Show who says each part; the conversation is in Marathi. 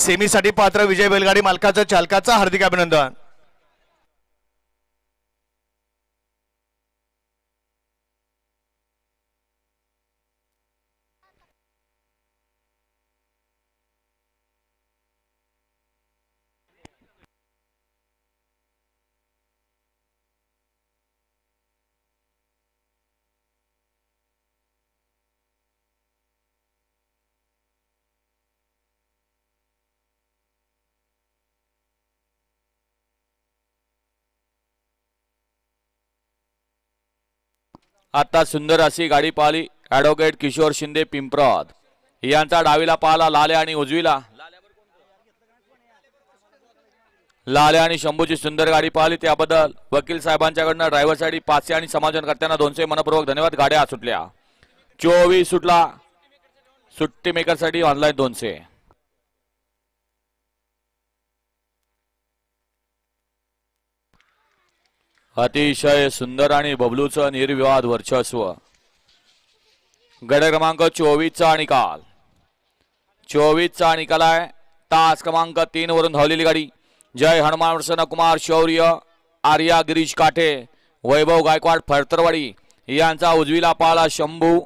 Speaker 1: सेमीसाठी पात्र विजय बैलगाडी मालकाचं चालकाचं हार्दिक अभिनंदन।
Speaker 2: आता सुंदर अशी गाडी पाहिली ॲडव्होकेट किशोर शिंदे पिंपराद यांचा डावीला पाहला लाले आणि उजवीला लाले आणि शंभूची सुंदर गाडी पाहिली त्याबद्दल वकील साहेबांच्याकडनं ड्रायव्हरसाठी 500 आणि समाजनकर्त्यांना 200 मनपूर्वक धन्यवाद। गाड्या सुटल्या 24 सुटला सुट्टी मेकरसाठी ऑनलाईन 200। अतिशय सुंदर आणि बबलूचं निर्विवाद वर्चस्व। गट क्रमांक 24 चा निकाल 24 चा निकाल आहे। तास क्रमांक 3 वरून धावलेली गाडी जय हनुमान प्रसन्न कुमार शौर्य आर्या गिरीश काठे वैभव गायकवाड फरतरवाडी यांचा उजवीला पाला शंभू